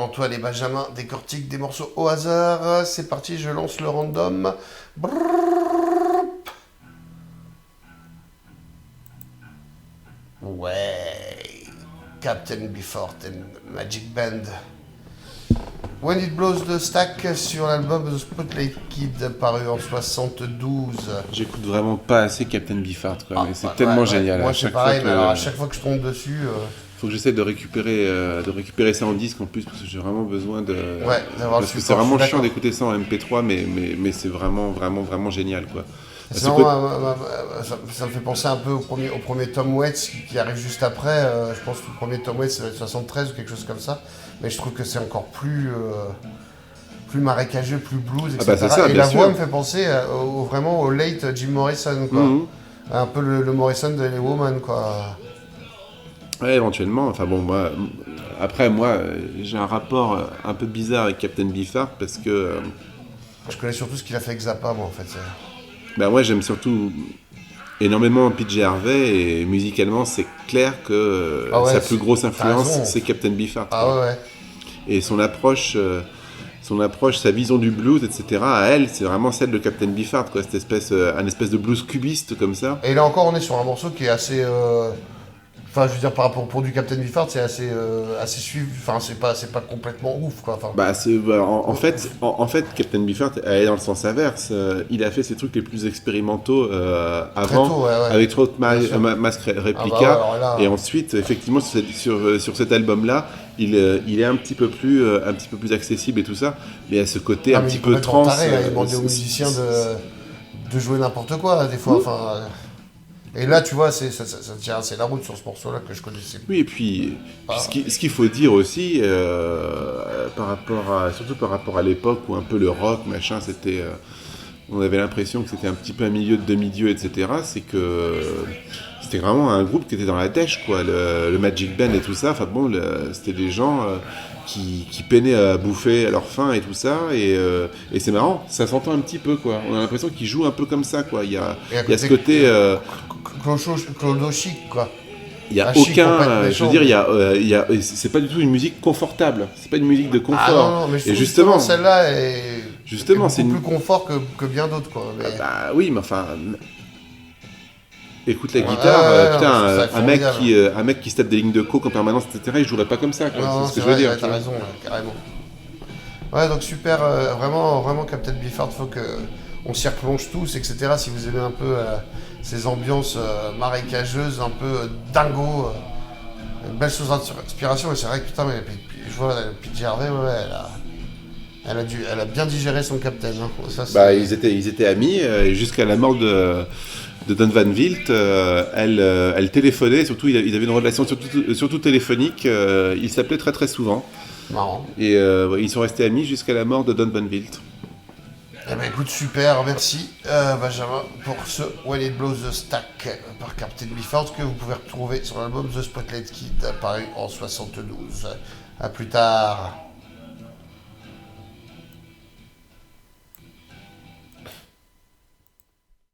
Antoine et Benjamin décortiquent des morceaux au hasard. C'est parti, je lance le random. Brrrr. Ouais. Captain Beefheart and Magic Band. When It Blows the Stack sur l'album The Spotlight Kid paru en 72. J'écoute vraiment pas assez Captain Beefheart, quoi, mais c'est Ouais, tellement ouais. génial. Moi À c'est chaque pareil, fois mais que... alors à chaque fois que je tombe dessus. Faut que j'essaie de récupérer ça en disque en plus, parce que j'ai vraiment besoin de... Ouais, d'avoir le Parce que c'est support, vraiment je suis chiant d'accord. d'écouter ça en MP3, mais c'est vraiment génial, quoi. C'est marrant, ça me fait penser un peu au premier Tom Waits qui arrive juste après. Je pense que le premier Tom Waits, ça va être 73 ou quelque chose comme ça. Mais je trouve que c'est encore plus marécageux, plus blues, etc. Ah bah c'est ça, et bien la voix sûr. me fait penser vraiment au late Jim Morrison, quoi. Mhm. Un peu le Morrison de Les Woman, quoi. Ouais, éventuellement. Enfin bon, moi, j'ai un rapport un peu bizarre avec Captain Beefheart parce que, Je connais surtout ce qu'il a fait avec Zappa, moi, en fait. moi, j'aime surtout énormément PJ Harvey et musicalement, c'est clair que Ah ouais, sa plus grosse t'as influence, raison. c'est Captain Beefheart. Ah quoi. ouais. Et son approche, sa vision du blues, etc. À elle, c'est vraiment celle de Captain Beefheart, quoi. Un espèce de blues cubiste comme ça. Et là encore, on est sur un morceau qui est assez. Enfin, je veux dire, par rapport pour du Captain Beefheart, c'est assez suivi. Enfin, c'est pas complètement ouf, quoi. Enfin, En fait, Captain Beefheart, elle est dans le sens inverse. Il a fait ses trucs les plus expérimentaux avant, tôt, ouais. avec Throat Bien sûr. Mask Ah bah ouais, Replica. alors là, Et ensuite, effectivement, sur cet album-là, il est un petit peu plus accessible et tout ça. Mais il y a ce côté un mais petit il est peu complètement trans. taré, hein, il demande aux musiciens de jouer n'importe quoi, des fois. Enfin, et là, tu vois, ça tient assez la route sur ce morceau-là que je connaissais. Oui, et puis Ah. ce qu'il faut dire aussi, surtout par rapport à l'époque où un peu le rock, machin, on avait l'impression que c'était un petit peu un milieu de demi-dieu, etc. C'est que c'était vraiment un groupe qui était dans la dèche, quoi. Le Magic Band et tout ça. Enfin bon, c'était des gens qui peinaient à bouffer à leur faim et tout ça. Et c'est marrant, ça s'entend un petit peu, quoi. On a l'impression qu'ils jouent un peu comme ça, quoi. Il y a ce côté. Clodo-chic, quoi. Il y a Un chic pour pas être aucun, je méchant, veux dire, c'est pas du tout une musique confortable. C'est pas une musique de confort. Ah non, mais je et trouve justement, celle-là est justement, beaucoup plus confort que bien d'autres, quoi. Mais... bah oui, mais enfin, écoute la Ouais, guitare, ouais, putain, non, c'est formidable. un mec qui se tape des lignes de coke en permanence, etc. Il jouerait pas comme ça, quoi. Non, C'est ce que c'est je veux vrai, dire. ouais, tu t'as vois. raison, ouais, carrément. Ouais, donc super, vraiment Captain Beefheart, faut que on s'y replonge tous, etc. Si vous aimez un peu ces ambiances marécageuses, un peu dingo, une belle source d'inspiration. Et c'est vrai que putain, mais je vois PJ Harvey, elle a bien digéré son Captain. Hein. Ça, Bah, ils étaient amis et jusqu'à la mort de Don Van Wilt, elle téléphonait, surtout ils avaient une relation surtout téléphonique, ils s'appelaient très très souvent. marrant. Et ils sont restés amis jusqu'à la mort de Don Van Wilt. Eh ben écoute, super, merci Benjamin pour ce When It Blows the Stack par Captain Beefheart que vous pouvez retrouver sur l'album The Spotlight Kid paru en 72. A plus tard.